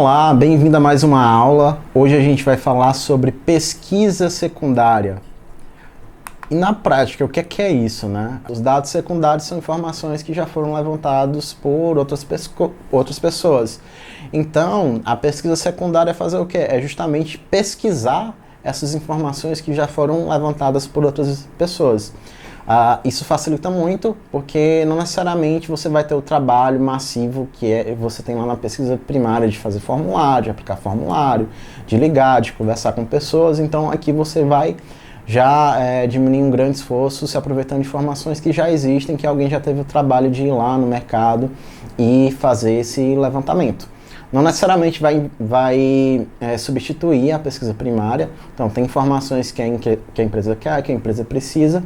Olá, bem-vindo a mais uma aula. Hoje a gente vai falar sobre pesquisa secundária. E na prática, o que é isso, né? Os dados secundários são informações que já foram levantados por outras pessoas. Então, a pesquisa secundária é fazer o quê? É justamente pesquisar essas informações que já foram levantadas por outras pessoas. Isso facilita muito, porque não necessariamente você vai ter o trabalho massivo que você tem lá na pesquisa primária de fazer formulário, de aplicar formulário, de ligar, de conversar com pessoas. Então aqui você vai já diminuir um grande esforço se aproveitando de informações que já existem, que alguém já teve o trabalho de ir lá no mercado e fazer esse levantamento. Não necessariamente vai substituir a pesquisa primária. Então tem informações que a empresa quer, que a empresa precisa,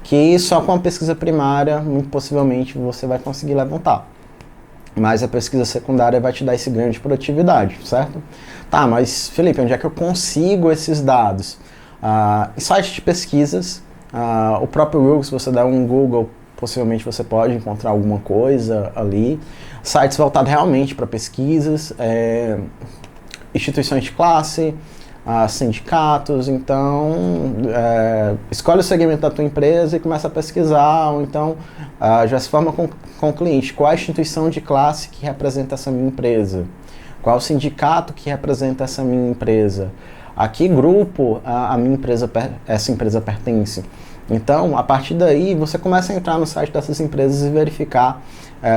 que só com a pesquisa primária, muito possivelmente, você vai conseguir levantar. Mas a pesquisa secundária vai te dar esse ganho de produtividade, certo? Tá, mas Felipe, onde é que eu consigo esses dados? Em sites de pesquisas, o próprio Google, se você der um Google, possivelmente você pode encontrar alguma coisa ali. Sites voltados realmente para pesquisas, instituições de classe, sindicatos. Então escolhe o segmento da tua empresa e começa a pesquisar, ou então já se forma com o cliente, qual a instituição de classe que representa essa minha empresa, qual o sindicato que representa essa minha empresa, a que grupo essa empresa pertence. Então, a partir daí, você começa a entrar no site dessas empresas e verificar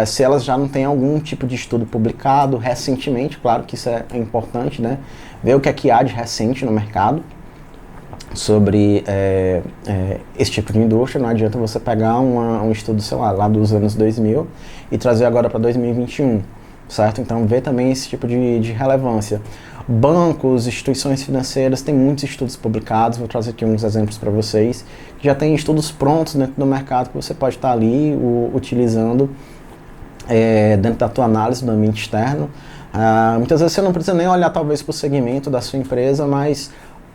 se elas já não têm algum tipo de estudo publicado recentemente. Claro que isso é importante, né? Ver o que é que há de recente no mercado sobre esse tipo de indústria. Não adianta você pegar um estudo, sei lá dos anos 2000 e trazer agora para 2021, certo? Então, ver também esse tipo de relevância. Bancos, instituições financeiras, tem muitos estudos publicados. Vou trazer aqui uns exemplos para vocês, que já tem estudos prontos dentro do mercado que você pode estar ali utilizando dentro da tua análise do ambiente externo. Muitas vezes você não precisa nem olhar talvez para o segmento da sua empresa, mas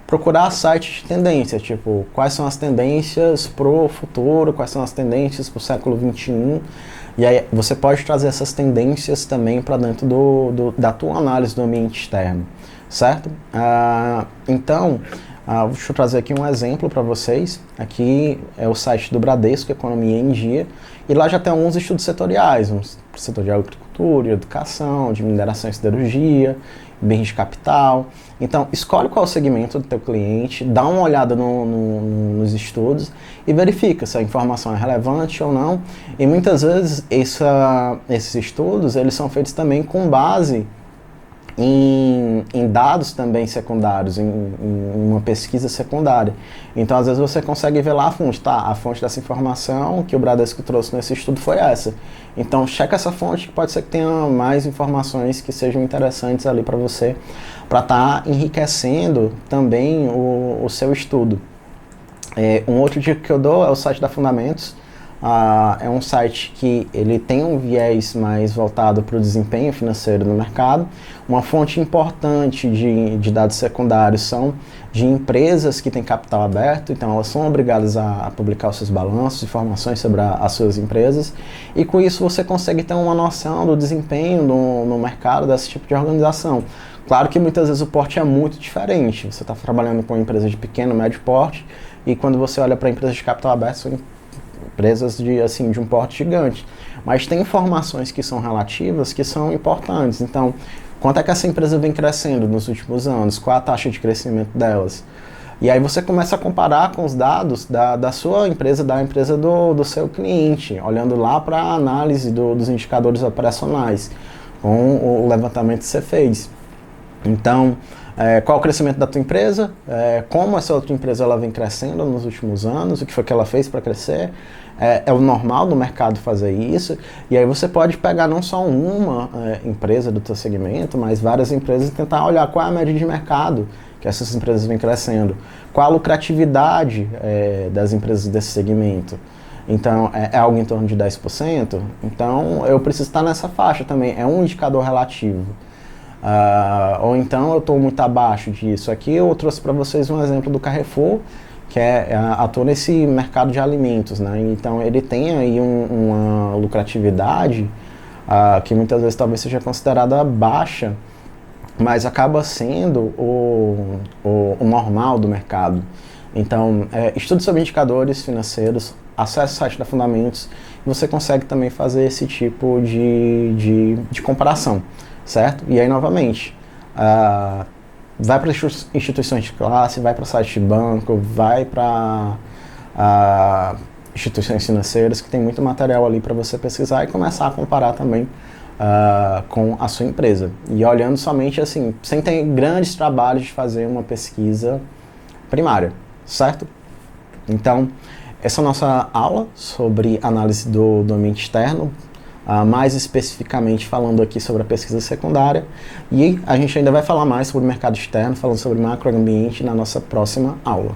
procurar sites de tendência, tipo, quais são as tendências para o futuro, quais são as tendências para o século XXI. E aí você pode trazer essas tendências também para dentro da tua análise do ambiente externo, certo? Então, deixa eu trazer aqui um exemplo para vocês. Aqui é o site do Bradesco, Economia em Dia, e lá já tem alguns estudos setoriais, um setor de agricultura, de educação, de mineração e siderurgia, bens de capital. Então, escolhe qual é o segmento do teu cliente, dá uma olhada nos estudos e verifica se a informação é relevante ou não. E muitas vezes esses estudos eles são feitos também com base em dados também secundários, em uma pesquisa secundária. Então, às vezes você consegue ver lá a fonte, tá? A fonte dessa informação que o Bradesco trouxe nesse estudo foi essa. Então, checa essa fonte, que pode ser que tenha mais informações que sejam interessantes ali para você, para estar enriquecendo também o seu estudo. Um outro dica que eu dou é o site da Fundamentos. É um site que ele tem um viés mais voltado para o desempenho financeiro no mercado. Uma fonte importante de dados secundários são de empresas que têm capital aberto, então elas são obrigadas a publicar os seus balanços, informações sobre as suas empresas, e com isso você consegue ter uma noção do desempenho no mercado desse tipo de organização. Claro que muitas vezes o porte é muito diferente, você está trabalhando com uma empresa de pequeno, médio porte, e quando você olha para empresas de capital aberto, são empresas de um porte gigante, mas tem informações que são relativas, que são importantes. Então, quanto é que essa empresa vem crescendo nos últimos anos? Qual a taxa de crescimento delas? E aí você começa a comparar com os dados da sua empresa, da empresa do seu cliente, olhando lá para a análise dos indicadores operacionais, com o levantamento que você fez. Então, qual o crescimento da tua empresa, como essa outra empresa ela vem crescendo nos últimos anos, o que foi que ela fez para crescer, é o normal do mercado fazer isso, e aí você pode pegar não só uma empresa do teu segmento, mas várias empresas e tentar olhar qual é a média de mercado que essas empresas vêm crescendo, qual a lucratividade das empresas desse segmento. Então, é algo em torno de 10%, então eu preciso estar nessa faixa também, é um indicador relativo. Ou então eu estou muito abaixo disso. Aqui eu trouxe para vocês um exemplo do Carrefour, que atua nesse mercado de alimentos, né? Então ele tem aí uma lucratividade que muitas vezes talvez seja considerada baixa mas acaba sendo o normal do mercado. Então, estude sobre indicadores financeiros, acesse o site da Fundamentos e você consegue também fazer esse tipo de comparação, certo? E aí, novamente, vai para instituições de classe, vai para site de banco, vai para instituições financeiras, que tem muito material ali para você pesquisar e começar a comparar também com a sua empresa. E olhando somente assim, sem ter grandes trabalhos de fazer uma pesquisa primária, certo? Então, essa é a nossa aula sobre análise do ambiente externo, mais especificamente falando aqui sobre a pesquisa secundária, e a gente ainda vai falar mais sobre o mercado externo, falando sobre macroambiente na nossa próxima aula.